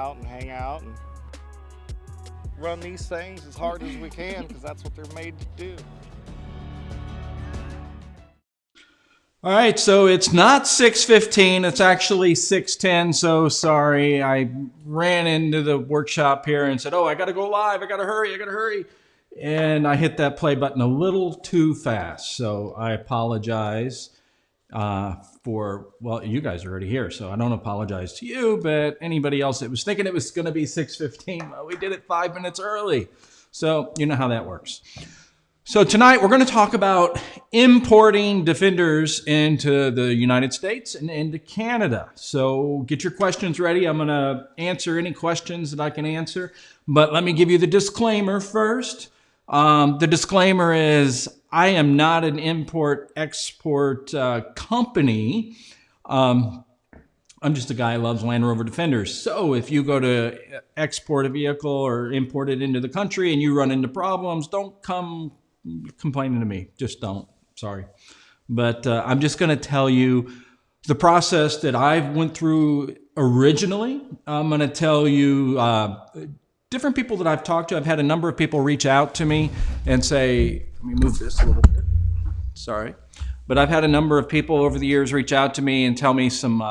out and hang out and run these things as hard as we can because that's what they're made to do. All right, so it's not 6:15, it's actually 6:10, so sorry. I ran into the workshop here and said, oh, I gotta go live, I gotta hurry. And I hit that play button a little too fast, so I apologize well, you guys are already here, so I don't apologize to you, but anybody else that was thinking it was gonna be 6:15, well, we did it 5 minutes early. So you know how that works. So tonight we're going to talk about importing Defenders into the United States and into Canada. So get your questions ready. I'm going to answer any questions that I can answer. But let me give you the disclaimer first. The disclaimer is I am not an import-export company. I'm just a guy who loves Land Rover Defenders. So if you go to export a vehicle or import it into the country and you run into problems, don't come complaining to me. Just don't. Sorry. But I'm just going to tell you the process that I went through originally. I'm going to tell you different people that I've talked to. I've had a number of people reach out to me and say, let me move this a little bit. Sorry. But I've had a number of people over the years reach out to me and tell me some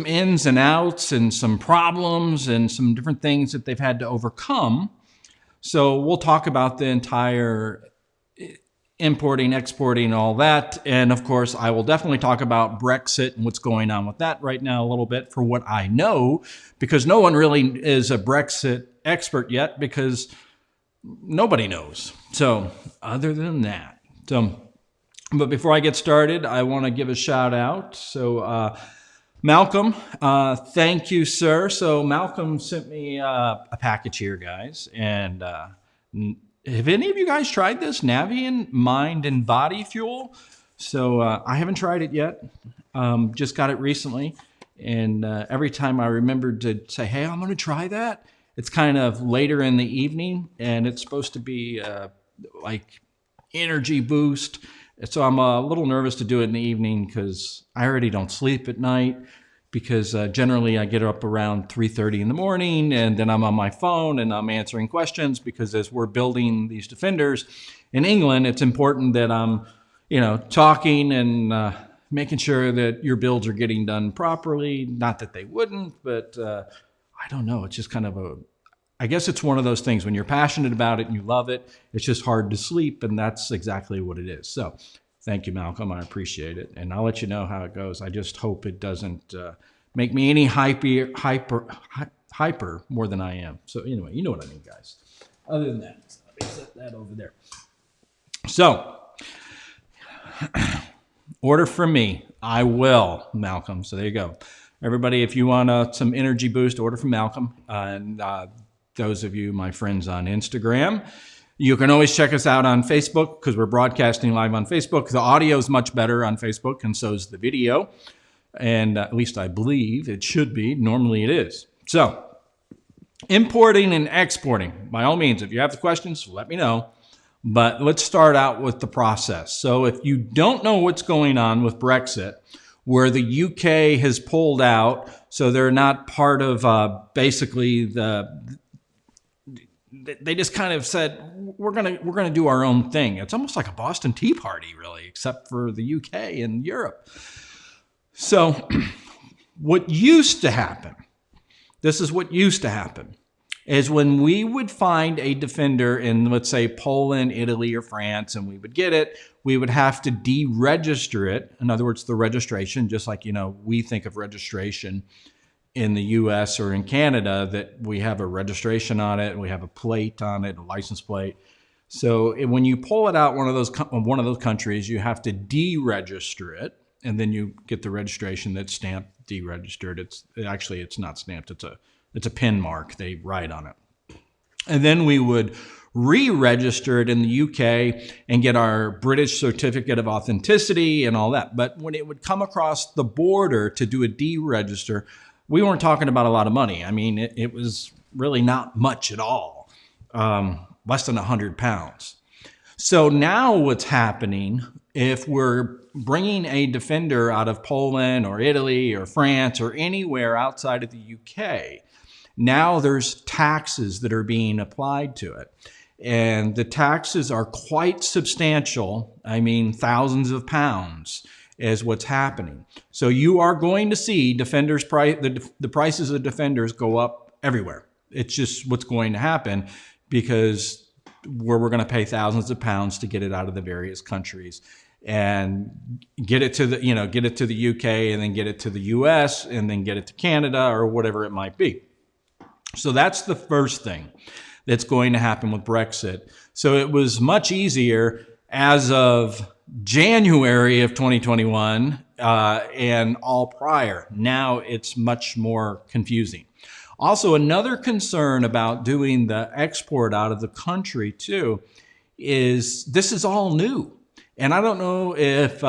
ins and outs and some problems and some different things that they've had to overcome. So we'll talk about the entire importing, exporting, all that. And of course, I will definitely talk about Brexit and what's going on with that right now a little bit for what I know, because no one really is a Brexit expert yet because nobody knows. So other than that, but before I get started, I want to give a shout out. So Malcolm, thank you, sir. So Malcolm sent me a package here, guys. And have any of you guys tried this Navien Mind and Body Fuel? So I haven't tried it yet. Just got it recently. And every time I remembered to say, hey, I'm going to try that, it's kind of later in the evening. And it's supposed to be like energy boost. So I'm a little nervous to do it in the evening because I already don't sleep at night because generally I get up around 3:30 in the morning and then I'm on my phone and I'm answering questions because as we're building these Defenders in England, it's important that I'm, talking and making sure that your builds are getting done properly. Not that they wouldn't, but I don't know. It's just kind of I guess it's one of those things when you're passionate about it and you love it, it's just hard to sleep, and that's exactly what it is. So thank you, Malcolm. I appreciate it, and I'll let you know how it goes. I just hope it doesn't make me any hyper more than I am. So anyway, you know what I mean, guys. Other than that, let me set that over there. So order from me. I will, Malcolm. So there you go. Everybody, if you want some energy boost, order from Malcolm. And those of you, my friends on Instagram, you can always check us out on Facebook because we're broadcasting live on Facebook. The audio is much better on Facebook and so is the video. And at least I believe it should be. Normally it is. So importing and exporting, by all means, if you have the questions, let me know. But let's start out with the process. So if you don't know what's going on with Brexit, where the UK has pulled out, so they're not part of basically they just kind of said, we're gonna do our own thing. It's almost like a Boston Tea Party, really, except for the UK and Europe. So what used to happen, this is what used to happen, is when we would find a Defender in, let's say, Poland, Italy, or France, and we would get it, we would have to deregister it. In other words, the registration, just like, we think of registration in the US or in Canada, that we have a registration on it, we have a plate on it, a license plate. So when you pull it out one of those countries, you have to deregister it, and then you get the registration that's stamped deregistered. It's not stamped. It's a pin mark they write on it. And then we would re-register it in the UK and get our British certificate of authenticity and all that. But when it would come across the border to do a deregister, we weren't talking about a lot of money. I mean, it was really not much at all, less than £100. So now what's happening, if we're bringing a Defender out of Poland or Italy or France or anywhere outside of the UK, Now there's taxes that are being applied to it. And the taxes are quite substantial. I mean, thousands of pounds is what's happening. So you are going to see Defenders the prices of Defenders go up everywhere. It's just what's going to happen, because we're going to pay thousands of pounds to get it out of the various countries and get it to the UK, and then get it to the US, and then get it to Canada, or whatever it might be. So that's the first thing that's going to happen with Brexit. So it was much easier as of January of 2021 and all prior. Now it's much more confusing. Also, another concern about doing the export out of the country too is this is all new. And I don't know if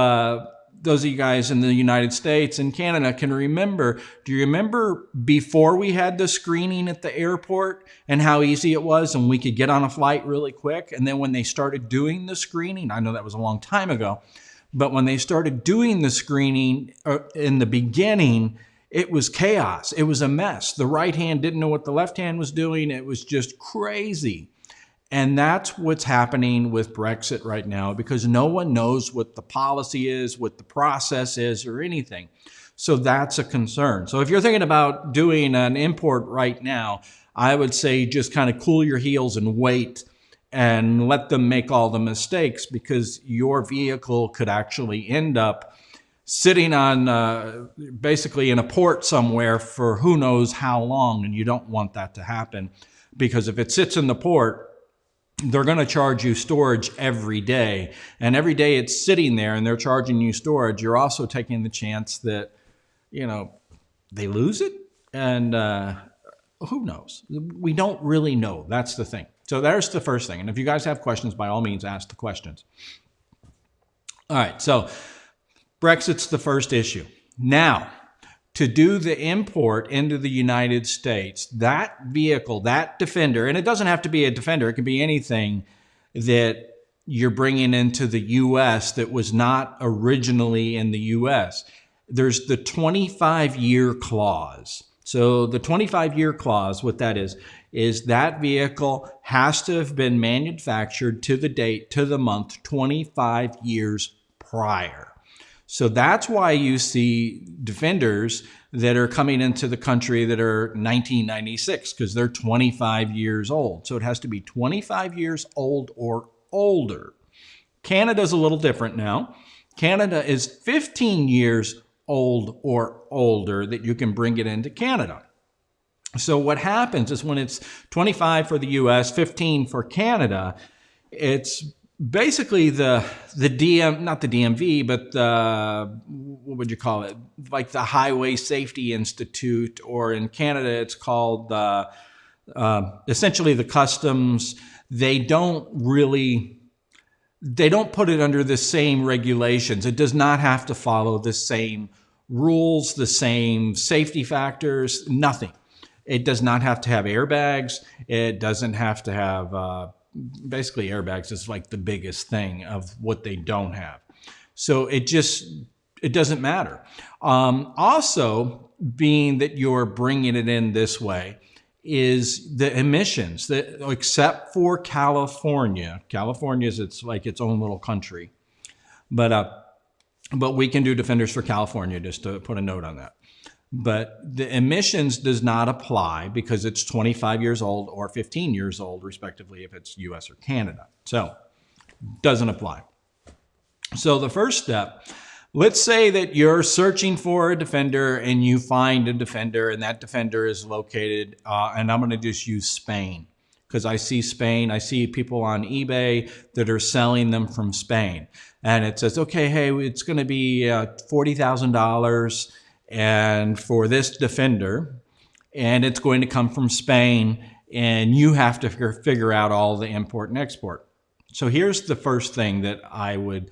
those of you guys in the United States and Canada can remember. Do you remember before we had the screening at the airport and how easy it was, and we could get on a flight really quick? And then when they started doing the screening, I know that was a long time ago, but when they started doing the screening in the beginning, it was chaos. It was a mess. The right hand didn't know what the left hand was doing. It was just crazy. And that's what's happening with Brexit right now, because no one knows what the policy is, what the process is, or anything. So that's a concern. So if you're thinking about doing an import right now, I would say just kind of cool your heels and wait and let them make all the mistakes, because your vehicle could actually end up sitting on basically in a port somewhere for who knows how long. And you don't want that to happen, because if it sits in the port, they're going to charge you storage every day. And every day it's sitting there and they're charging you storage, you're also taking the chance that, they lose it. And who knows? We don't really know. That's the thing. So there's the first thing. And if you guys have questions, by all means, ask the questions. All right. So Brexit's the first issue. Now, to do the import into the United States, that vehicle, that Defender, and it doesn't have to be a Defender, it can be anything that you're bringing into the U.S. that was not originally in the U.S. There's the 25-year clause. So the 25-year clause, what that is that vehicle has to have been manufactured to the date, to the month, 25 years prior. So that's why you see Defenders that are coming into the country that are 1996, because they're 25 years old. So it has to be 25 years old or older. Canada's a little different now. Canada is 15 years old or older that you can bring it into Canada. So what happens is when it's 25 for the US, 15 for Canada, it's basically the not the DMV, but what would you call it? Like the Highway Safety Institute, or in Canada, it's called essentially the customs. They don't put it under the same regulations. It does not have to follow the same rules, the same safety factors, nothing. It does not have to have airbags. It doesn't have to have basically airbags is like the biggest thing of what they don't have. So it doesn't matter. Also, being that you're bringing it in this way is the emissions that, except for California. California's it's like its own little country, but we can do Defenders for California, just to put a note on that. But the emissions does not apply because it's 25 years old or 15 years old, respectively, if it's US or Canada. So doesn't apply. So the first step, let's say that you're searching for a Defender and you find a Defender, and that Defender is located, and I'm going to just use Spain, because I see Spain. I see people on eBay that are selling them from Spain. And it says, okay, hey, it's going to be $40,000 and for this Defender, and it's going to come from Spain, and you have to figure out all the import and export. So here's the first thing that I would,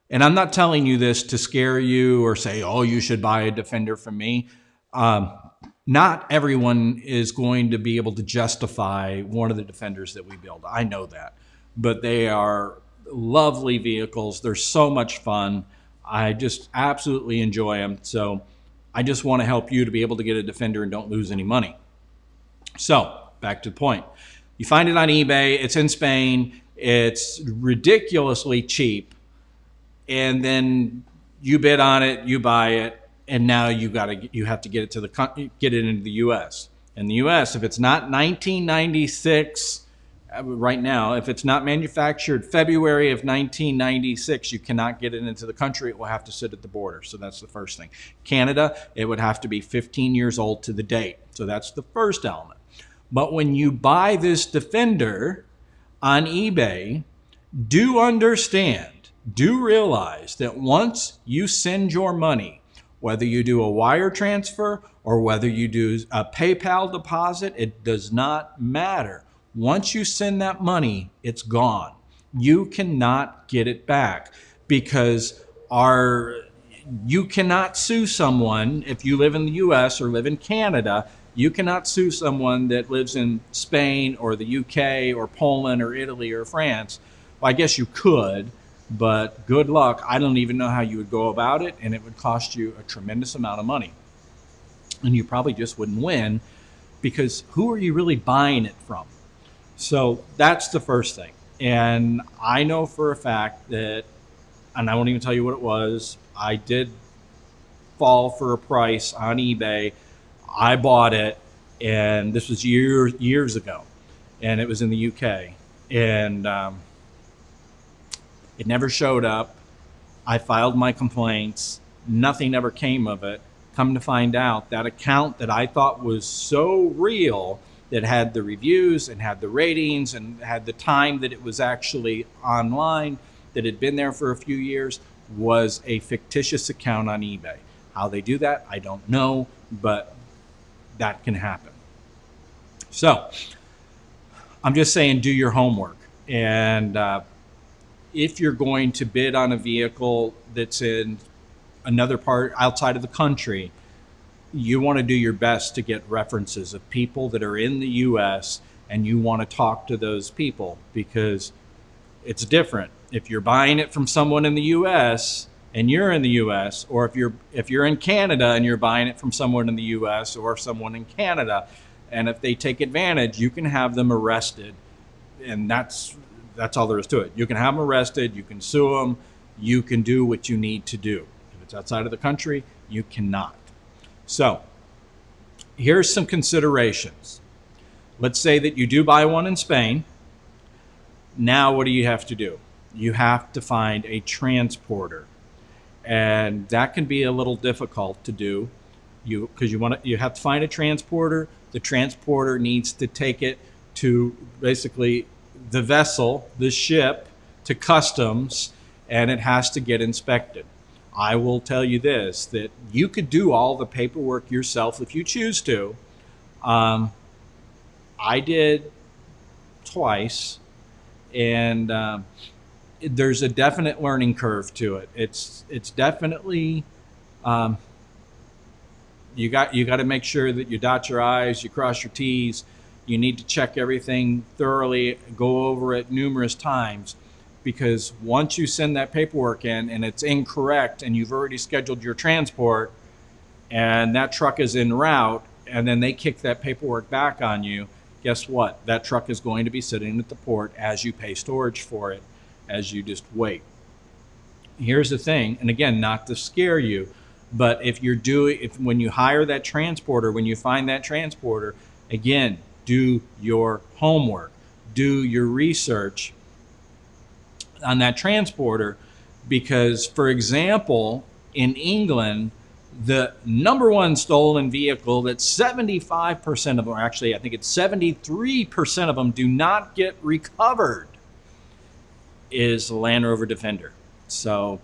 and I'm not telling you this to scare you or say, oh, you should buy a Defender from me. Not everyone is going to be able to justify one of the Defenders that we build. I know that, but they are lovely vehicles. They're so much fun. I just absolutely enjoy them. So I just want to help you to be able to get a Defender and don't lose any money. So back to the point. You find it on eBay. It's in Spain. It's ridiculously cheap. And then you bid on it, you buy it, and now you have to get it into the U.S. In the U.S., if it's not 1996, right now, if it's not manufactured February of 1996, you cannot get it into the country. It will have to sit at the border. So that's the first thing. Canada, it would have to be 15 years old to the date. So that's the first element. But when you buy this Defender on eBay, do realize that once you send your money, whether you do a wire transfer or whether you do a PayPal deposit, it does not matter. Once you send that money, it's gone. You cannot get it back because you cannot sue someone if you live in the US or live in Canada. You cannot sue someone that lives in Spain or the UK or Poland or Italy or France. Well, I guess you could, but good luck. I don't even know how you would go about it, and it would cost you a tremendous amount of money. And you probably just wouldn't win because who are you really buying it from? So that's the first thing. And I know for a fact that, and I won't even tell you what it was, I did fall for a price on eBay. I bought it, and this was years ago, and it was in the UK. And it never showed up. I filed my complaints. Nothing ever came of it. Come to find out, that account that I thought was so real, that had the reviews and had the ratings and had the time that it was actually online, that had been there for a few years, was a fictitious account on eBay. How they do that, I don't know, but that can happen. So I'm just saying, do your homework. And if you're going to bid on a vehicle that's in another part outside of the country, you want to do your best to get references of people that are in the U.S. and you want to talk to those people, because it's different if you're buying it from someone in the U.S. and you're in the U.S., or if you're in Canada and you're buying it from someone in the U.S. or someone in Canada, and if they take advantage, you can have them arrested, and that's all there is to it. You can have them arrested, you can sue them, you can do what you need to do. If it's outside of the country, you cannot. So here's some considerations. Let's say that you do buy one in Spain. Now what do you have to do? You have to find a transporter. And that can be a little difficult to do, because you have to find a transporter. The transporter needs to take it to basically the vessel, the ship, to customs, and it has to get inspected. I will tell you this, that you could do all the paperwork yourself if you choose to. I did twice, and there's a definite learning curve to it. It's definitely you got to make sure that you dot your I's, you cross your T's. You need to check everything thoroughly, go over it numerous times, because once you send that paperwork in and it's incorrect and you've already scheduled your transport and that truck is en route, and then they kick that paperwork back on you, guess what? That truck is going to be sitting at the port as you pay storage for it, as you just wait. Here's the thing, and again, not to scare you, but when you hire that transporter, when you find that transporter, again, do your homework, do your research on that transporter, because, for example, in England, the number one stolen vehicle that 75% of them, or actually I think it's 73% of them, do not get recovered is the Land Rover Defender. So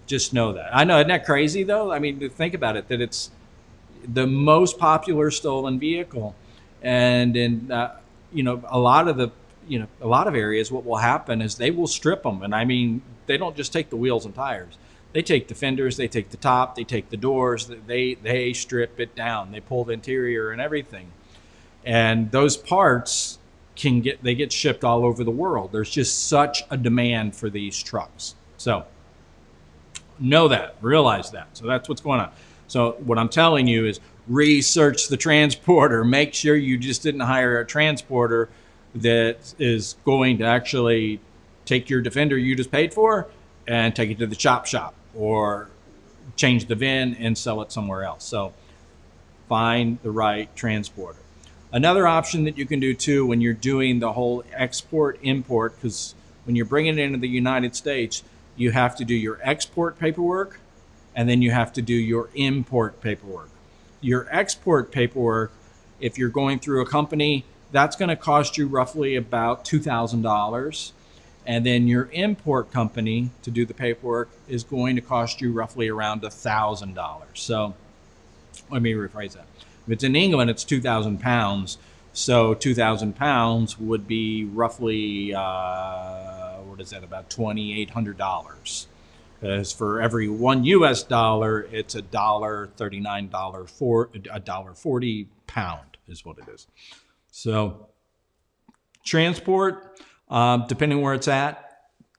just know that. I know, isn't that crazy though? I mean, think about it, that it's the most popular stolen vehicle. And in a lot of areas, what will happen is they will strip them. And I mean, they don't just take the wheels and tires. They take the fenders, they take the top, they take the doors, they strip it down. They pull the interior and everything. And those parts get shipped all over the world. There's just such a demand for these trucks. So know that, realize that. So that's what's going on. So what I'm telling you is research the transporter. Make sure you just didn't hire a transporter that is going to actually take your Defender you just paid for and take it to the chop shop or change the VIN and sell it somewhere else. So find the right transporter. Another option that you can do too when you're doing the whole export import, because when you're bringing it into the United States, you have to do your export paperwork and then you have to do your import paperwork. Your export paperwork, if you're going through a company, that's going to cost you roughly about $2,000. And then your import company to do the paperwork is going to cost you roughly around $1,000. So let me rephrase that. If it's in England, it's 2,000 pounds. So 2,000 pounds would be roughly, what is that, about $2,800. Because for every $1 US, it's $1.39, $1.40 pound is what it is. So transport, depending where it's at,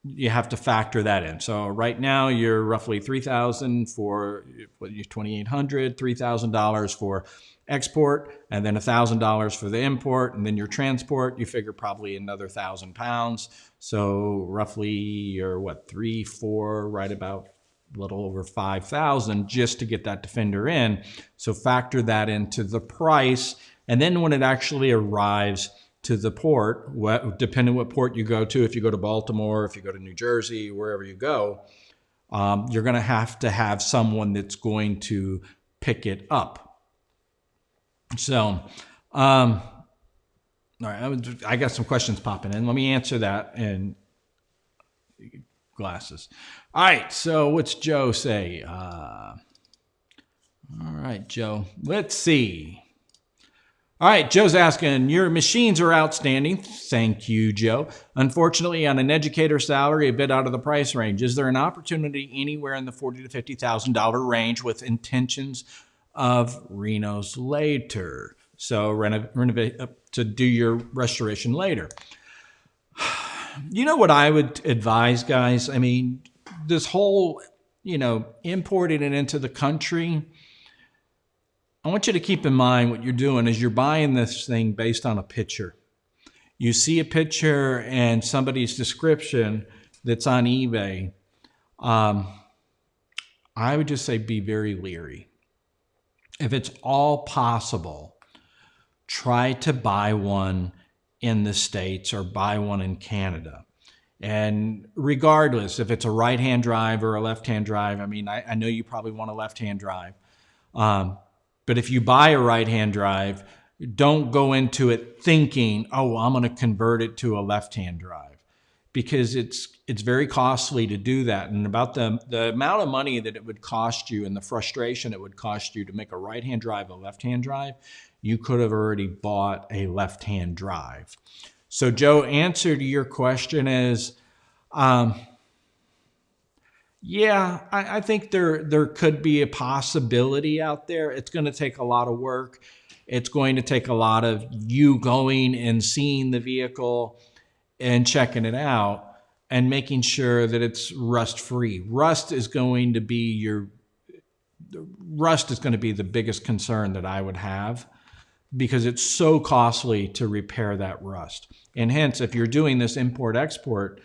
you have to factor that in. So right now you're roughly $3,000 for $2,800, $3,000 for export, and then $1,000 for the import, and then your transport, you figure probably another 1,000 pounds. So roughly you're what, 3, 4, right about a little over 5,000 just to get that Defender in. So factor that into the price. And then when it actually arrives to the port, depending what port you go to, if you go to Baltimore, if you go to New Jersey, wherever you go, you're going to have someone that's going to pick it up. So, all right, I got some questions popping in. Let me answer that in glasses. All right, so what's Joe say? All right, Joe, let's see. All right, Joe's asking, your machines are outstanding. Thank you, Joe. Unfortunately, on an educator salary, a bit out of the price range. Is there an opportunity anywhere in the $40,000 to $50,000 range with intentions of renos later? So renovate to do your restoration later. You know what I would advise, guys? I mean, this whole, importing it into the country, I want you to keep in mind what you're doing is you're buying this thing based on a picture. You see a picture and somebody's description that's on eBay. I would just say be very leery. If it's all possible, try to buy one in the States or buy one in Canada. And regardless, if it's a right-hand drive or a left-hand drive, I mean, I know you probably want a left-hand drive. But if you buy a right-hand drive, don't go into it thinking, oh, I'm going to convert it to a left-hand drive, because it's very costly to do that. And about the amount of money that it would cost you and the frustration it would cost you to make a right-hand drive a left-hand drive, you could have already bought a left-hand drive. So, Joe, answer to your question is, yeah, I think there could be a possibility out there. It's going to take a lot of work. It's going to take a lot of you going and seeing the vehicle and checking it out and making sure that it's rust-free. Rust is going to be the biggest concern that I would have, because it's so costly to repair that rust. And hence, if you're doing this import-export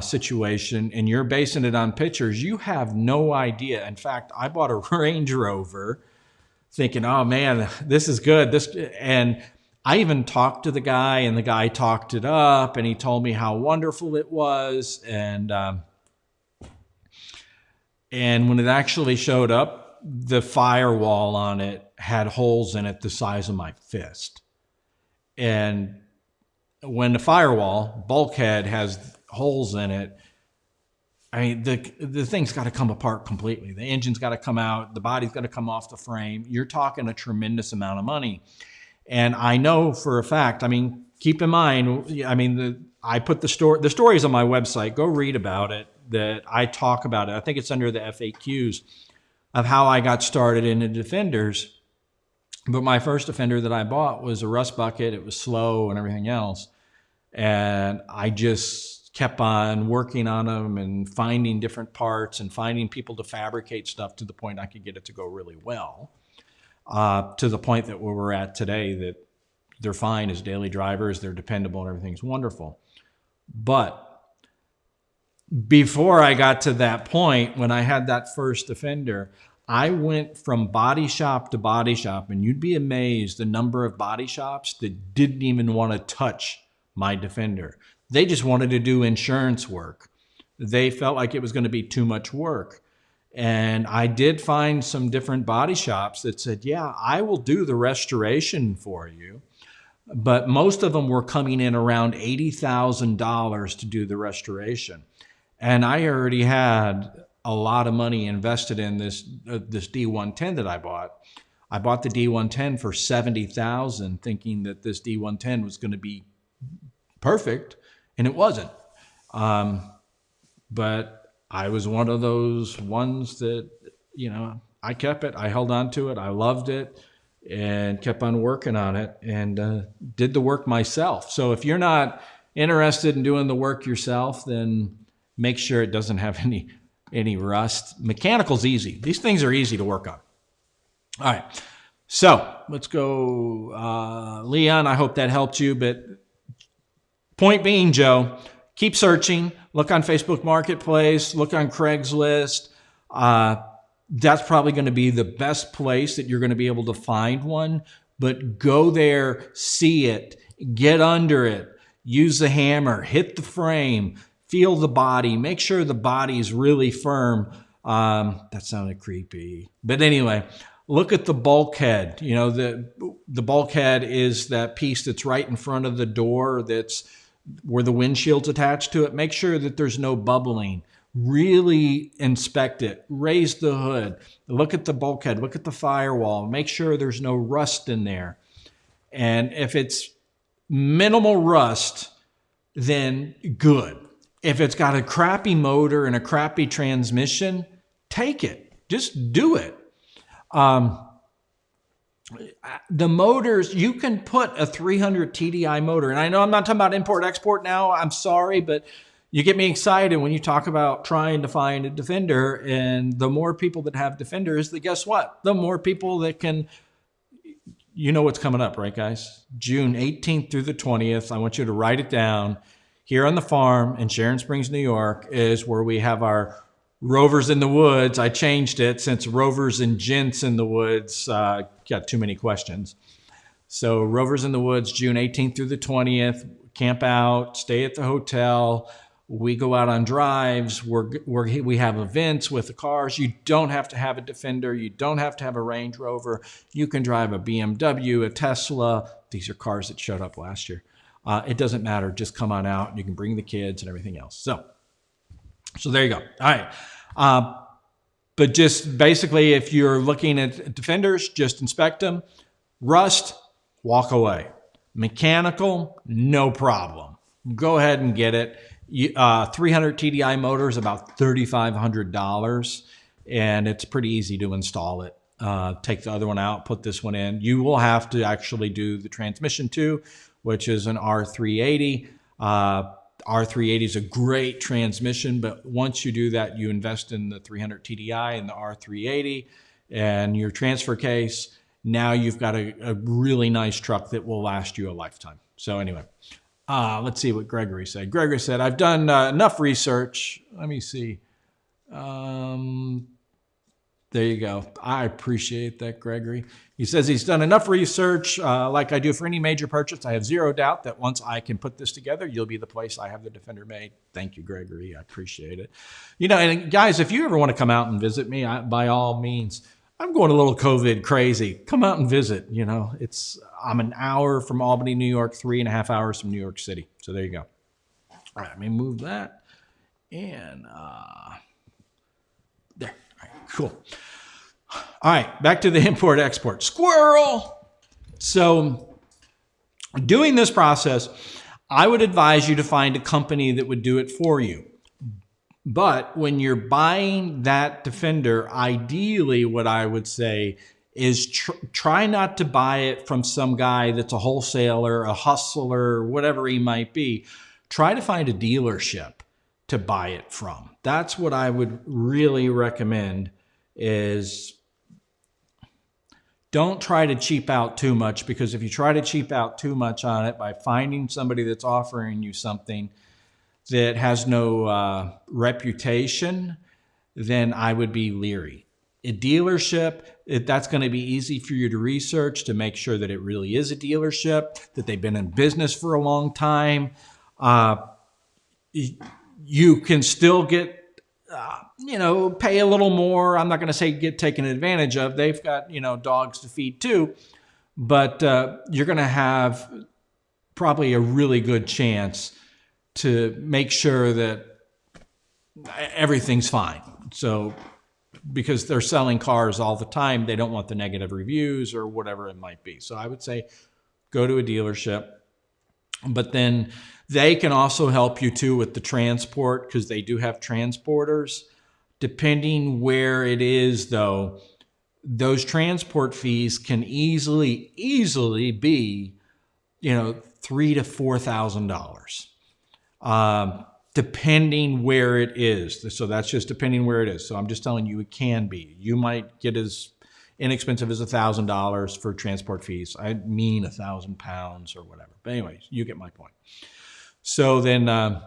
situation and you're basing it on pictures, you have no idea. In fact, I bought a Range Rover thinking, oh man, this is good. And I even talked to the guy, and the guy talked it up, and he told me how wonderful it was. And when it actually showed up, the firewall on it had holes in it the size of my fist. And when the firewall bulkhead has holes in it, I mean, the thing's got to come apart completely. The engine's got to come out. The body's got to come off the frame. You're talking a tremendous amount of money. And I know for a fact, I mean, keep in mind, I mean, I put the stories on my website. Go read about it, that I talk about it. I think it's under the FAQs of how I got started in the Defenders. But my first Defender that I bought was a rust bucket. It was slow and everything else. And I just kept on working on them and finding different parts and finding people to fabricate stuff to the point I could get it to go really well. to the point that where we're at today, that they're fine as daily drivers, they're dependable, and everything's wonderful. But before I got to that point, when I had that first Defender, I went from body shop to body shop, and you'd be amazed the number of body shops that didn't even want to touch my Defender. They just wanted to do insurance work. They felt like it was going to be too much work. And I did find some different body shops that said, yeah, I will do the restoration for you. But most of them were coming in around $80,000 to do the restoration. And I already had a lot of money invested in this D110 that I bought. I bought the D110 for $70,000, thinking that this D110 was going to be perfect, and it wasn't. But I was one of those ones that, I kept it, I held on to it, I loved it, and kept on working on it, and did the work myself. So if you're not interested in doing the work yourself, then make sure it doesn't have any rust. Mechanical's easy. These things are easy to work on. All right, so let's go. Leon, I hope that helped you, but point being, Joe, keep searching. Look on Facebook Marketplace. Look on Craigslist. That's probably going to be the best place that you're going to be able to find one. But go there, see it, get under it, use the hammer, hit the frame, feel the body, make sure the body is really firm. That sounded creepy. But anyway, look at the bulkhead. The bulkhead is that piece that's right in front of the door, that's where the windshield's attached to it. Make sure that there's no bubbling. Really inspect it. Raise the hood. Look at the bulkhead. Look at the firewall. Make sure there's no rust in there. And if it's minimal rust, then good. If it's got a crappy motor and a crappy transmission, take it. Just do it. The motors, you can put a 300 TDI motor, and I know I'm not talking about import-export now. I'm sorry, but you get me excited when you talk about trying to find a Defender, and the more people that have Defenders, guess what? The more people that can, what's coming up, right, guys? June 18th through the 20th. I want you to write it down. Here on the farm in Sharon Springs, New York, is where we have our Rovers in the Woods. I changed it since Rovers and Gents in the Woods got too many questions. So Rovers in the Woods, June 18th through the 20th. Camp out, stay at the hotel. We go out on drives. We have events with the cars. You don't have to have a Defender. You don't have to have a Range Rover. You can drive a BMW, a Tesla. These are cars that showed up last year. It doesn't matter. Just come on out. You can bring the kids and everything else. So there you go. All right. But just basically, if you're looking at Defenders, just inspect them. Rust, walk away. Mechanical, no problem. Go ahead and get it. 300 TDI motor is about $3,500, and it's pretty easy to install it. Take the other one out, put this one in. You will have to actually do the transmission too, which is an R380. R380 is a great transmission, but once you do that, you invest in the 300 TDI and the R380 and your transfer case. Now you've got a really nice truck that will last you a lifetime. So anyway, let's see what Gregory said. Gregory said, I've done enough research. Let me see. There you go. I appreciate that, Gregory. He says he's done enough research like I do for any major purchase. I have zero doubt that once I can put this together, you'll be the place I have the Defender made. Thank you, Gregory. I appreciate it. And guys, if you ever want to come out and visit me, by all means, I'm going a little COVID crazy. Come out and visit. I'm an hour from Albany, New York, 3.5 hours from New York City. So there you go. All right, let me move that. And there. All right, cool. All right, back to the import-export. Squirrel! So doing this process, I would advise you to find a company that would do it for you. But when you're buying that Defender, ideally what I would say is try not to buy it from some guy that's a wholesaler, a hustler, whatever he might be. Try to find a dealership to buy it from. That's what I would really recommend, is don't try to cheap out too much, because if you try to cheap out too much on it by finding somebody that's offering you something that has no reputation, then I would be leery. A dealership, that's going to be easy for you to research to make sure that it really is a dealership, that they've been in business for a long time. You can still get, pay a little more. I'm not going to say get taken advantage of. They've got, dogs to feed too, but you're going to have probably a really good chance to make sure that everything's fine. So, because they're selling cars all the time, they don't want the negative reviews or whatever it might be. So I would say go to a dealership, but then they can also help you too with the transport, because they do have transporters. Depending where it is though, those transport fees can easily be, $3,000 to $4,000. Depending where it is. So that's just depending where it is. So I'm just telling you, it can be. You might get as inexpensive as $1,000 for transport fees. I mean 1,000 pounds or whatever. But anyways, you get my point. So then I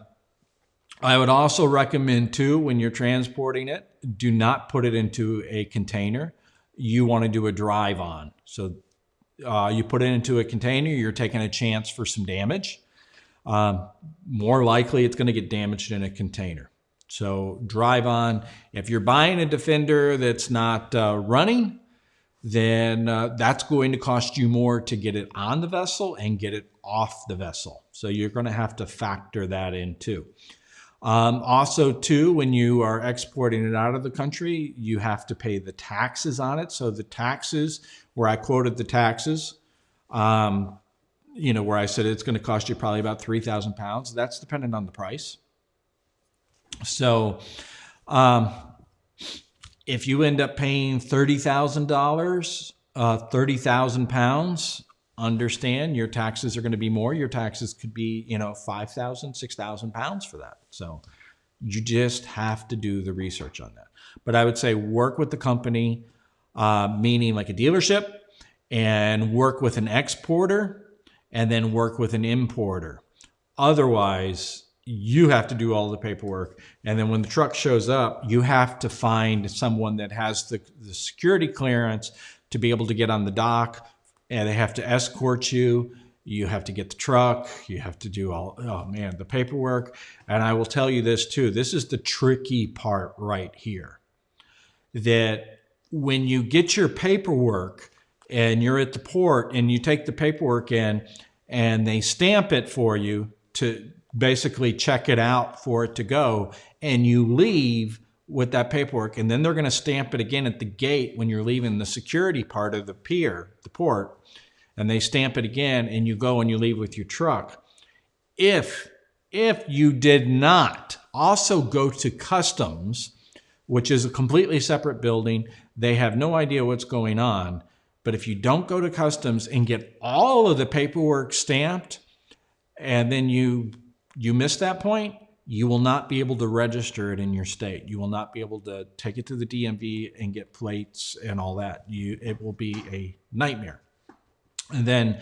would also recommend too, when you're transporting it, do not put it into a container. You want to do a drive on. So you put it into a container, you're taking a chance for some damage. More likely it's going to get damaged in a container. So drive on. If you're buying a Defender that's not running, then that's going to cost you more to get it on the vessel and get it off the vessel. So you're going to have to factor that in too. Also too, when you are exporting it out of the country, you have to pay the taxes on it. So the taxes, where I quoted the taxes, where I said it's going to cost you probably about 3,000 pounds. That's dependent on the price. So if you end up paying $30,000, 30,000 pounds, understand your taxes are going to be more. Your taxes could be, 5,000, 6,000 pounds for that. So you just have to do the research on that. But I would say work with the company, meaning like a dealership, and work with an exporter, and then work with an importer. Otherwise, you have to do all the paperwork. And then when the truck shows up, you have to find someone that has the security clearance to be able to get on the dock, and they have to escort you. You have to get the truck. You have to do the paperwork. And I will tell you this too. This is the tricky part right here. That when you get your paperwork and you're at the port and you take the paperwork in and they stamp it for you to basically check it out for it to go, and you leave with that paperwork, and then they're going to stamp it again at the gate when you're leaving the security part of the pier, the port, and they stamp it again, and you go and you leave with your truck. If you did not also go to customs, which is a completely separate building, they have no idea what's going on. But if you don't go to customs and get all of the paperwork stamped, and then you miss that point, you will not be able to register it in your state. You will not be able to take it to the DMV and get plates and all that. It will be a nightmare. And then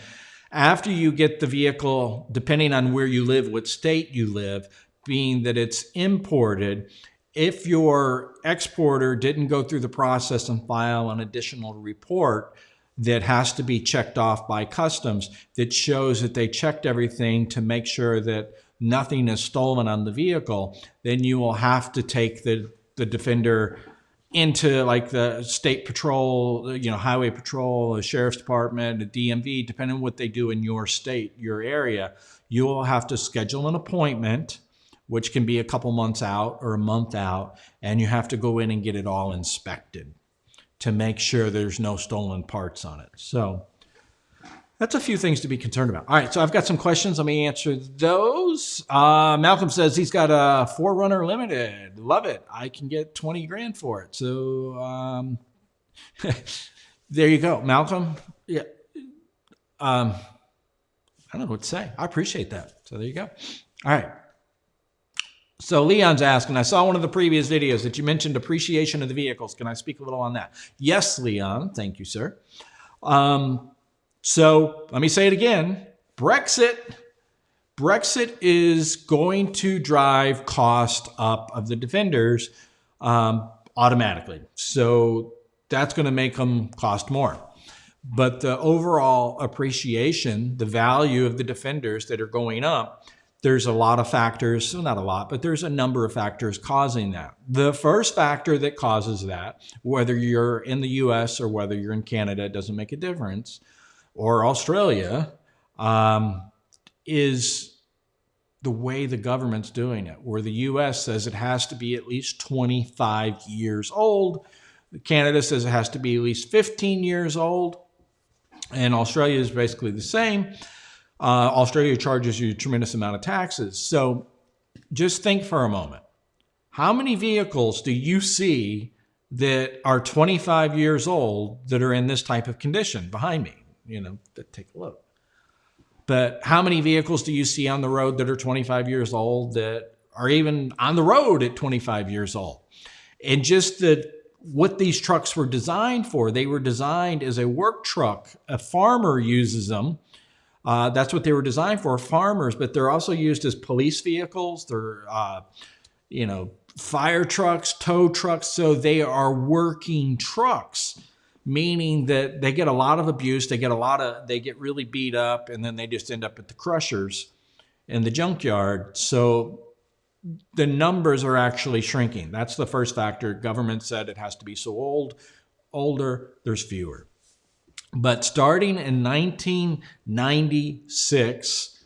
after you get the vehicle, depending on where you live, what state you live, being that it's imported, if your exporter didn't go through the process and file an additional report that has to be checked off by customs that shows that they checked everything to make sure that nothing is stolen on the vehicle, then you will have to take the Defender into like the state patrol, highway patrol, the sheriff's department, the DMV, depending on what they do in your state, your area. You will have to schedule an appointment, which can be a couple months out or a month out, and you have to go in and get it all inspected to make sure there's no stolen parts on it. So that's a few things to be concerned about. All right, so I've got some questions. Let me answer those. Malcolm says he's got a 4Runner Limited. Love it. I can get 20 grand for it. So there you go, Malcolm. Yeah. I don't know what to say. I appreciate that. So there you go. All right. So Leon's asking, I saw one of the previous videos that you mentioned appreciation of the vehicles. Can I speak a little on that? Yes, Leon. Thank you, sir. So let me say it again. Brexit is going to drive cost up of the Defenders automatically. So that's going to make them cost more. But the overall appreciation, the value of the Defenders that are going up, there's a lot of factors, well, not a lot, but there's a number of factors causing that. The first factor that causes that, whether you're in the US or whether you're in Canada, it doesn't make a difference, or Australia, is the way the government's doing it, where the US says it has to be at least 25 years old. Canada says it has to be at least 15 years old. And Australia is basically the same. Australia charges you a tremendous amount of taxes. So just think for a moment. How many vehicles do you see that are 25 years old that are in this type of condition behind me? Take a look. But how many vehicles do you see on the road that are 25 years old that are even on the road at 25 years old? And just what these trucks were designed for, they were designed as a work truck. A farmer uses them. That's what they were designed for, farmers, but they're also used as police vehicles. They're, fire trucks, tow trucks. So they are working trucks, meaning that they get a lot of abuse. They get really beat up, and then they just end up at the crushers in the junkyard. So the numbers are actually shrinking. That's the first factor. Government said it has to be so older, there's fewer. But starting in 1996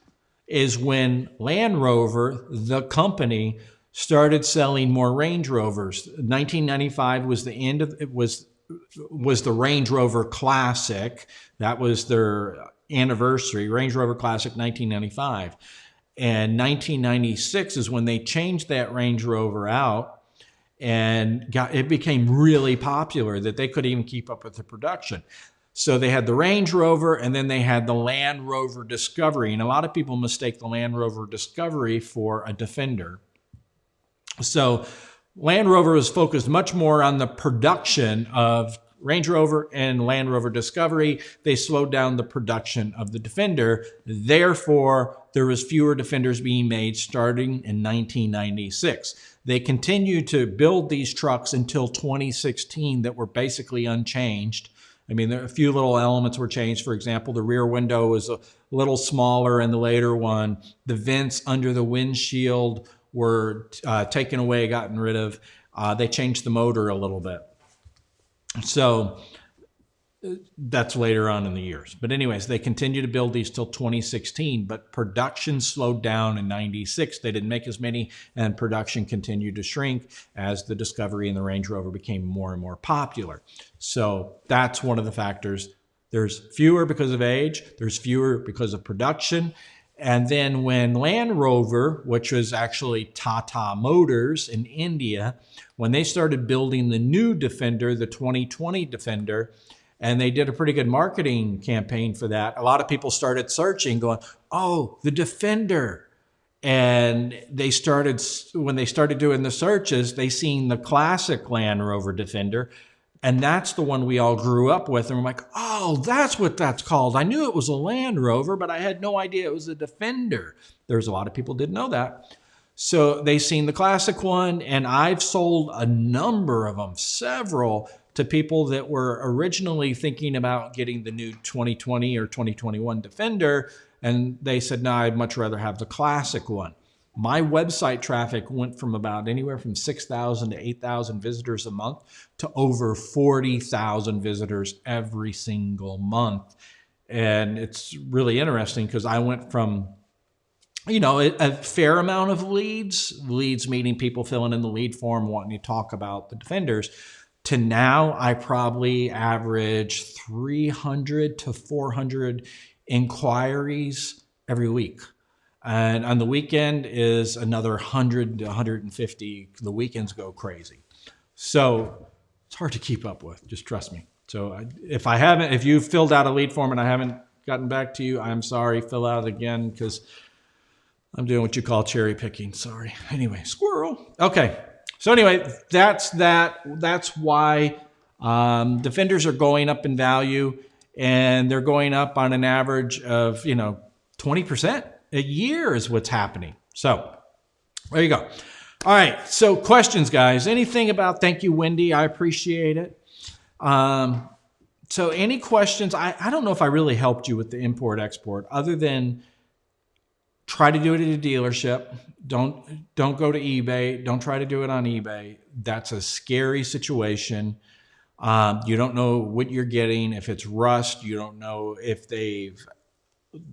is when Land Rover, the company, started selling more Range Rovers. 1995 was the end of it. Was the Range Rover Classic. That was their anniversary. Range Rover Classic 1995. And 1996 is when they changed that Range Rover out, and it became really popular that they couldn't even keep up with the production. So they had the Range Rover, and then they had the Land Rover Discovery. And a lot of people mistake the Land Rover Discovery for a Defender. So Land Rover was focused much more on the production of Range Rover and Land Rover Discovery. They slowed down the production of the Defender. Therefore, there was fewer Defenders being made starting in 1996. They continued to build these trucks until 2016 that were basically unchanged. I mean, a few little elements were changed. For example, the rear window was a little smaller in the later one. The vents under the windshield were taken away, gotten rid of. They changed the motor a little bit. So that's later on in the years. But anyways, they continued to build these till 2016, but production slowed down in 96. They didn't make as many, and production continued to shrink as the Discovery and the Range Rover became more and more popular. So that's one of the factors. There's fewer because of age. There's fewer because of production. And then when Land Rover, which was actually Tata Motors in India, when they started building the new Defender, the 2020 Defender, and they did a pretty good marketing campaign for that, a lot of people started searching, going, oh, the Defender. And when they started doing the searches, they seen the classic Land Rover Defender. And that's the one we all grew up with. And we're like, oh, that's what that's called. I knew it was a Land Rover, but I had no idea it was a Defender. There's a lot of people didn't know that. So they seen the classic one, and I've sold a number of them, several, to people that were originally thinking about getting the new 2020 or 2021 Defender. And they said, no, I'd much rather have the classic one. My website traffic went from about anywhere from 6,000 to 8,000 visitors a month to over 40,000 visitors every single month. And it's really interesting because I went from, a fair amount of leads meaning people filling in the lead form wanting to talk about the Defenders, to now I probably average 300 to 400 inquiries every week. And on the weekend is another 100 to 150. The weekends go crazy. So it's hard to keep up with, just trust me. So if you've filled out a lead form and I haven't gotten back to you, I'm sorry, fill out again because I'm doing what you call cherry picking, sorry. Anyway, squirrel. Okay, so anyway, that's that. That's why Defenders are going up in value. and they're going up on an average of 20% a year is what's happening. So there you go. All right, so questions, guys. Anything about, thank you, Wendy. I appreciate it. So any questions? I don't know if I really helped you with the import-export other than try to do it at a dealership. Don't go to eBay. Don't try to do it on eBay. That's a scary situation. You don't know what you're getting. If it's rust, you don't know if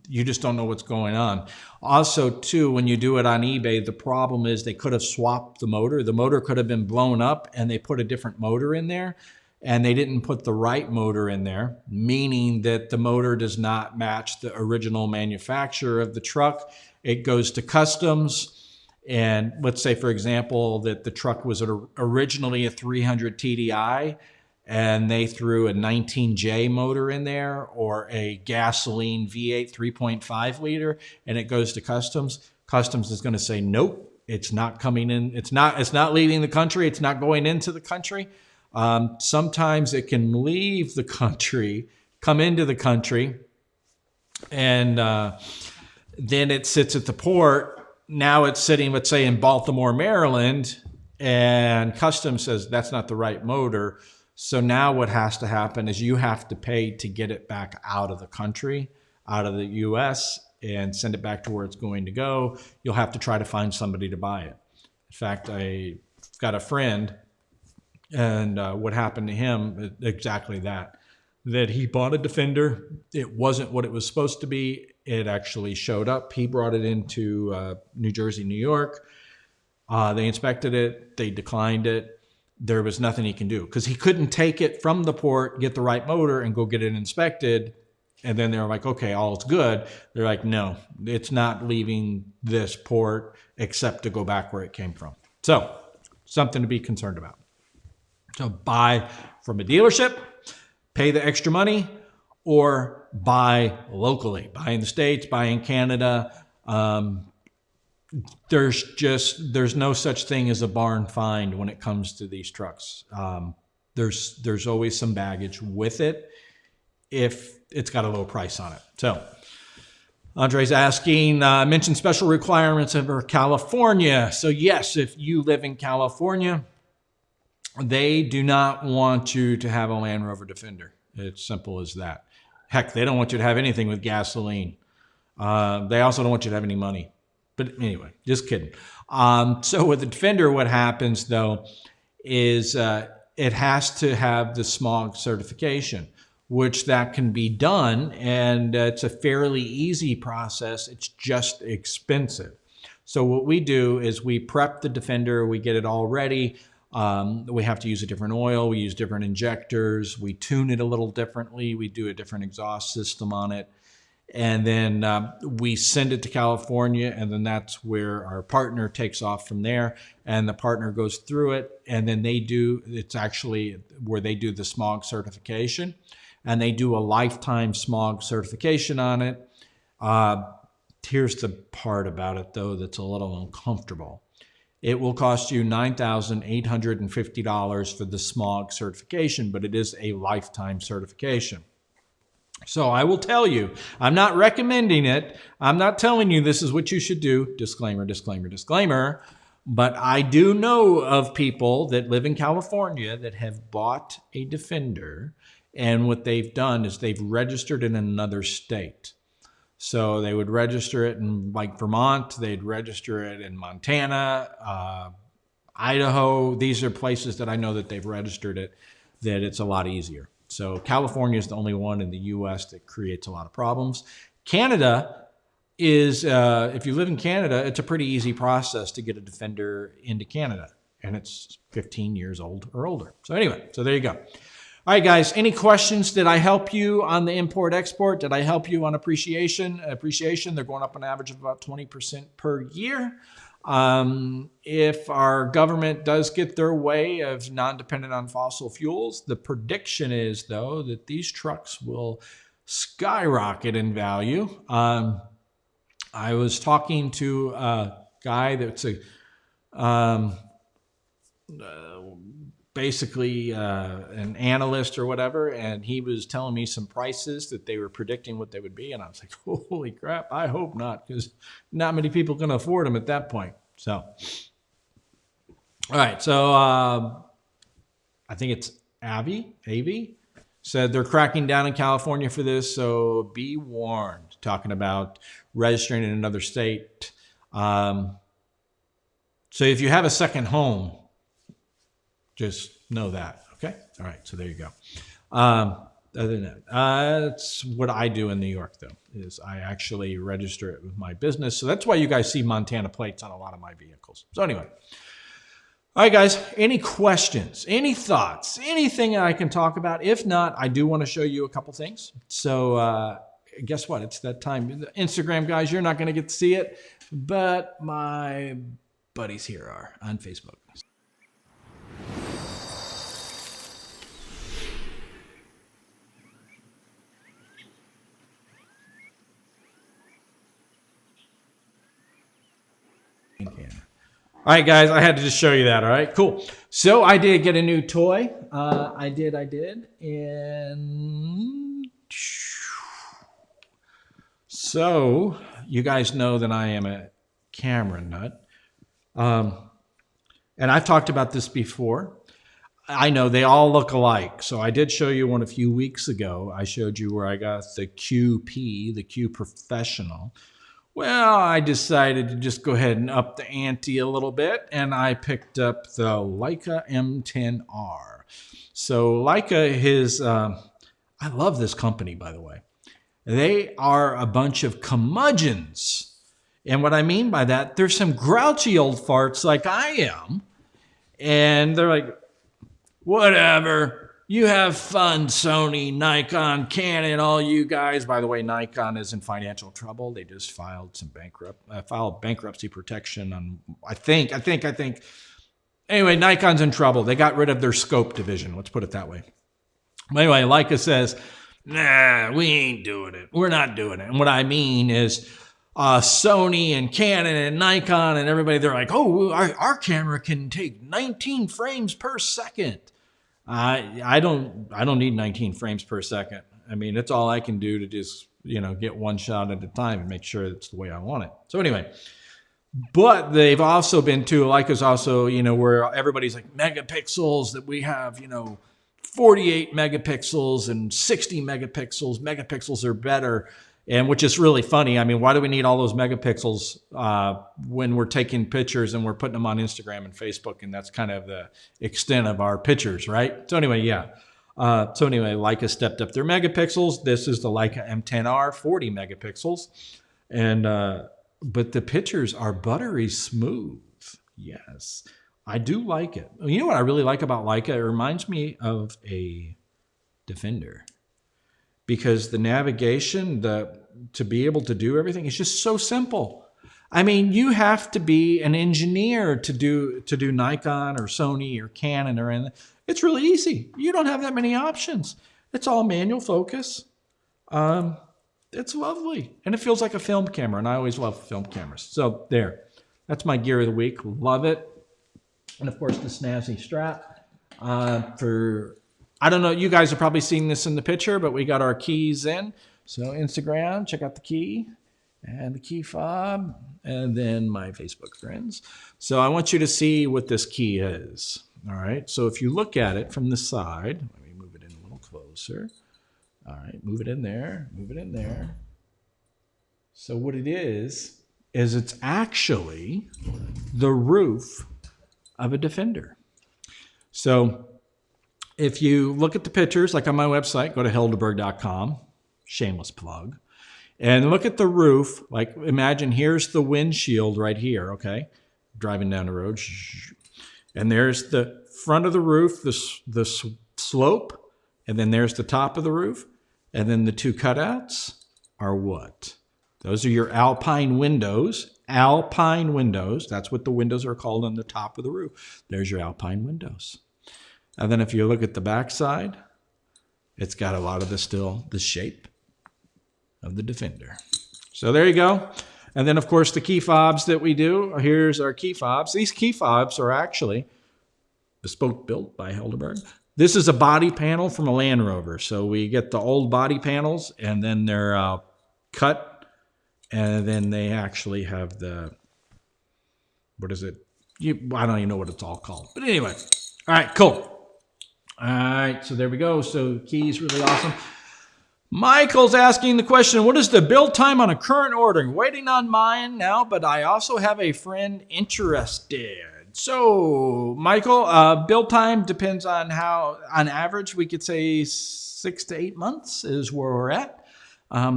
you just don't know what's going on. Also, too, when you do it on eBay, the problem is they could have swapped the motor. The motor could have been blown up and they put a different motor in there, and they didn't put the right motor in there, meaning that the motor does not match the original manufacturer of the truck. It goes to customs. And let's say, for example, that the truck was originally a 300 TDI, and they threw a 19J motor in there, or a gasoline V8 3.5 liter, and it goes to customs. Customs is going to say, nope, it's not coming in. It's not leaving the country. It's not going into the country. Sometimes it can leave the country, come into the country, and then it sits at the port. Now it's sitting, let's say, in Baltimore, Maryland, and customs says that's not the right motor. So now what has to happen is you have to pay to get it back out of the country, out of the U.S., and send it back to where it's going to go. You'll have to try to find somebody to buy it. In fact, I got a friend, and what happened to him, exactly that he bought a Defender. It wasn't what it was supposed to be. It actually showed up. He brought it into New Jersey, New York. They inspected it. They declined it. There was nothing he can do because he couldn't take it from the port, get the right motor, and go get it inspected. And then they're like, okay, all's good. They're like, no, it's not leaving this port except to go back where it came from. So something to be concerned about. So buy from a dealership, pay the extra money, or buy locally. Buy in the States, buy in Canada. There's no such thing as a barn find when it comes to these trucks. There's always some baggage with it if it's got a low price on it. So Andre's asking, mention special requirements for California. So yes, if you live in California, they do not want you to have a Land Rover Defender. It's simple as that. Heck, they don't want you to have anything with gasoline. They also don't want you to have any money. But anyway, just kidding. So with the Defender, what happens though is it has to have the smog certification, which that can be done, and it's a fairly easy process. It's just expensive. So what we do is we prep the Defender, we get it all ready. We have to use a different oil, we use different injectors, we tune it a little differently, we do a different exhaust system on it. And then we send it to California, and then that's where our partner takes off from there. And the partner goes through it, and then it's actually where they do the smog certification. And they do a lifetime smog certification on it. Here's the part about it, though, that's a little uncomfortable. It will cost you $9,850 for the smog certification, but it is a lifetime certification. So I will tell you, I'm not recommending it. I'm not telling you this is what you should do. Disclaimer, disclaimer, disclaimer. But I do know of people that live in California that have bought a Defender, and what they've done is they've registered in another state. So they would register it in like Vermont, they'd register it in Montana, Idaho. These are places that I know that they've registered it, that it's a lot easier. So California is the only one in the US that creates a lot of problems. Canada is, if you live in Canada, it's a pretty easy process to get a Defender into Canada, and it's 15 years old or older. So anyway, so there you go. All right, guys, any questions? Did I help you on the import-export? Did I help you on appreciation? Appreciation, they're going up on average of about 20% per year. If our government does get their way of non-dependent on fossil fuels, the prediction is, though, that these trucks will skyrocket in value. I was talking to a guy that's basically an analyst or whatever, and he was telling me some prices that they were predicting what they would be, and I was like, holy crap, I hope not, because not many people can afford them at that point. So, all right, so I think it's Avi said they're cracking down in California for this, so be warned, talking about registering in another state. So if you have a second home, just know that, okay? All right, so there you go. Other than that, that's what I do in New York, though, is I actually register it with my business. So that's why you guys see Montana plates on a lot of my vehicles. So anyway, all right, guys, any questions, any thoughts, anything I can talk about? If not, I do want to show you a couple things. So guess what? It's that time. The Instagram guys, you're not going to get to see it, but my buddies here are on Facebook. All right, guys, I had to just show you that. All right, cool. So I did get a new toy. I did. And so you guys know that I am a camera nut. And I've talked about this before. I know they all look alike. So I did show you one a few weeks ago. I showed you where I got the QP, the Q Professional. Well, I decided to just go ahead and up the ante a little bit, and I picked up the Leica M10R. So Leica is, I love this company, by the way. They are a bunch of curmudgeons. And what I mean by that, they're some grouchy old farts like I am. And they're like, whatever. You have fun, Sony, Nikon, Canon, all you guys. By the way, Nikon is in financial trouble. They just filed bankruptcy protection on, I think. Anyway, Nikon's in trouble. They got rid of their scope division. Let's put it that way. Anyway, Leica says, nah, we ain't doing it. We're not doing it. And what I mean is Sony and Canon and Nikon and everybody, they're like, oh, our camera can take 19 frames per second. I don't need 19 frames per second. I mean, it's all I can do to just, get one shot at a time and make sure it's the way I want it. So anyway, but they've also been to, Leica's also, where everybody's like megapixels, that we have, 48 megapixels and 60 megapixels. Megapixels are better. And which is really funny. I mean, why do we need all those megapixels when we're taking pictures and we're putting them on Instagram and Facebook? And that's kind of the extent of our pictures, right? So anyway, yeah. Leica stepped up their megapixels. This is the Leica M10R, 40 megapixels. And but the pictures are buttery smooth. Yes, I do like it. You know what I really like about Leica? It reminds me of a Defender. Because the navigation, to be able to do everything, is just so simple. I mean, you have to be an engineer to do Nikon or Sony or Canon or anything. It's really easy. You don't have that many options. It's all manual focus. It's lovely. And it feels like a film camera, and I always love film cameras. So there. That's my gear of the week. Love it. And, of course, the snazzy strap for... I don't know, you guys have probably seen this in the picture, but we got our keys in. So Instagram, check out the key and the key fob, and then my Facebook friends. So I want you to see what this key is. All right, so if you look at it from the side, let me move it in a little closer. All right, move it in there, move it in there. So what it is it's actually the roof of a Defender. So if you look at the pictures, like on my website, go to helderburg.com, shameless plug, and look at the roof. Like imagine here's the windshield right here, okay? Driving down the road. And there's the front of the roof, the slope, and then there's the top of the roof. And then the two cutouts are what? Those are your Alpine windows. Alpine windows. That's what the windows are called on the top of the roof. There's your Alpine windows. And then if you look at the back side, it's got a lot of the shape of the Defender. So there you go. And then, of course, the key fobs that we do. Here's our key fobs. These key fobs are actually bespoke built by Helderburg. This is a body panel from a Land Rover. So we get the old body panels, and then they're cut, and then they actually have the, what is it? I don't even know what it's all called. But anyway, all right, cool. All right, so there we go. So key's really awesome. Michael's asking the question, what is the build time on a current order? Waiting on mine now, but I also have a friend interested. So, Michael, build time depends on how, on average, we could say 6 to 8 months is where we're at.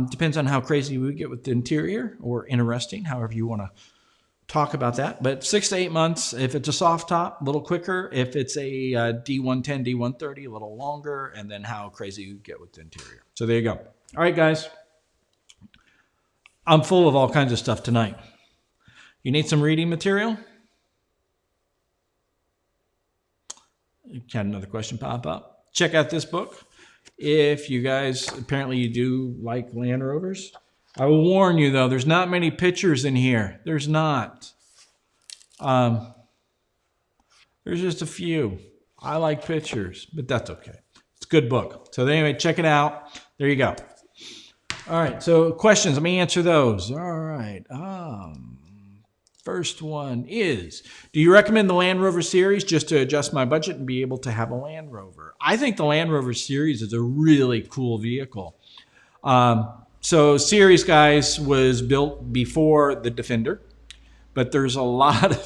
Depends on how crazy we get with the interior, or interesting, however you want to talk about that. But 6 to 8 months. If it's a soft top, a little quicker. If it's a D110, D130, a little longer. And then how crazy you get with the interior. So there you go. All right, guys. I'm full of all kinds of stuff tonight. You need some reading material? You had another question pop up. Check out this book. If you guys, apparently you do like Land Rovers. I will warn you, though, there's not many pictures in here. There's not. There's just a few. I like pictures, but that's okay. It's a good book. So anyway, check it out. There you go. All right, so questions. Let me answer those. All right. First one is, do you recommend the Land Rover series just to adjust my budget and be able to have a Land Rover? I think the Land Rover series is a really cool vehicle. So series, guys, was built before the Defender, but there's a lot of,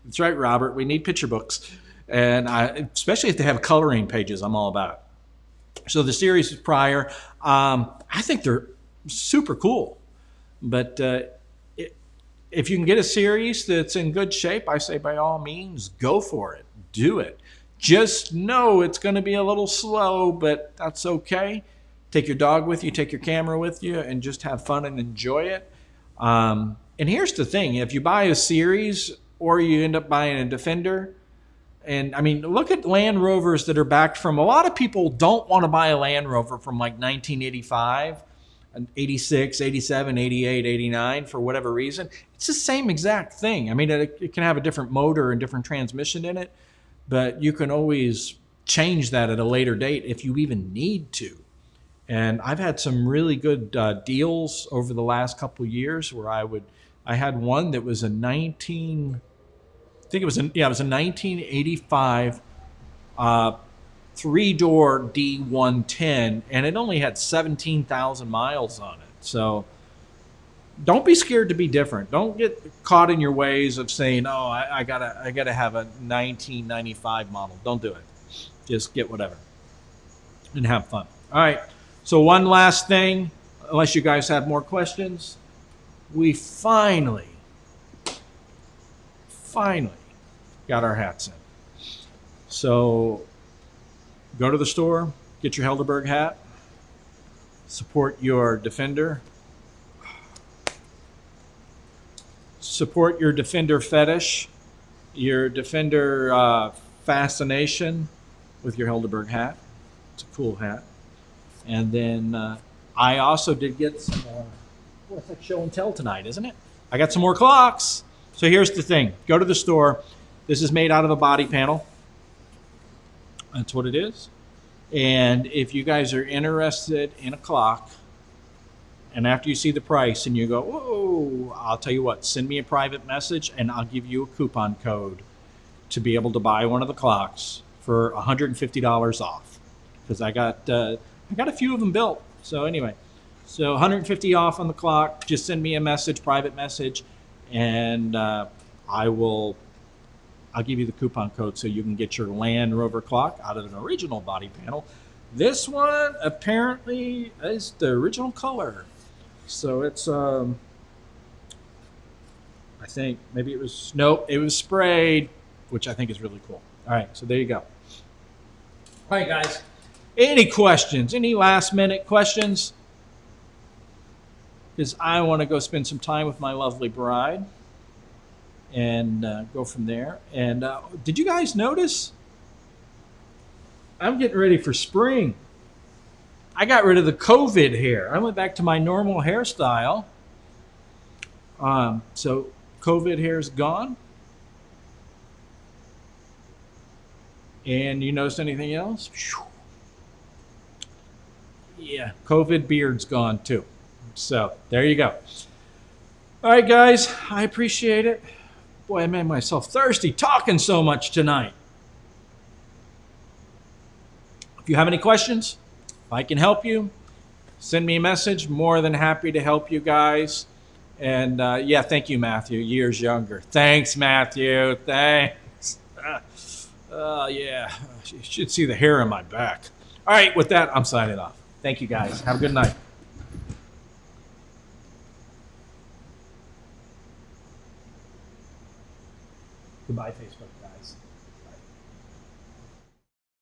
that's right, Robert, we need picture books. And especially if they have coloring pages, I'm all about it. So the series is prior. I think they're super cool. But if you can get a series that's in good shape, I say by all means, go for it. Do it. Just know it's going to be a little slow, but that's okay. Take your dog with you, take your camera with you, and just have fun and enjoy it. And here's the thing. If you buy a series or you end up buying a Defender, and I mean, look at Land Rovers that are back from, a lot of people don't want to buy a Land Rover from like 1985, 86, 87, 88, 89 for whatever reason. It's the same exact thing. I mean, it can have a different motor and different transmission in it, but you can always change that at a later date if you even need to. And I've had some really good deals over the last couple of years where I had one that was a 1985 three-door D110, and it only had 17,000 miles on it. So don't be scared to be different. Don't get caught in your ways of saying, "Oh, I gotta have a 1995 model." Don't do it. Just get whatever and have fun. All right. So one last thing, unless you guys have more questions, we finally got our hats in. So go to the store, get your Helderburg hat, support your Defender, support your Defender fetish, your Defender fascination with your Helderburg hat. It's a cool hat. And then I also did get some more, it's like show and tell tonight, isn't it? I got some more clocks. So here's the thing. Go to the store. This is made out of a body panel. That's what it is. And if you guys are interested in a clock, and after you see the price and you go, "Whoa," I'll tell you what, send me a private message and I'll give you a coupon code to be able to buy one of the clocks for $150 off. Because I got a few of them built. So anyway, so $150 off on the clock. Just send me a message, private message, and I'll give you the coupon code so you can get your Land Rover clock out of an original body panel. This one apparently is the original color. So it's, I think maybe it was, nope, it was sprayed, which I think is really cool. All right, so there you go. All right, guys. Any questions? Any last minute questions? Because I want to go spend some time with my lovely bride and go from there. And did you guys notice? I'm getting ready for spring. I got rid of the COVID hair. I went back to my normal hairstyle. So COVID hair is gone. And you notice anything else? Yeah, COVID beard's gone too. So there you go. All right, guys, I appreciate it. Boy, I made myself thirsty talking so much tonight. If you have any questions, if I can help you, send me a message. More than happy to help you guys. And yeah, thank you, Matthew. Years younger. Thanks, Matthew. Thanks. Yeah, you should see the hair on my back. All right, with that, I'm signing off. Thank you, guys. Have a good night. Goodbye, Facebook, guys.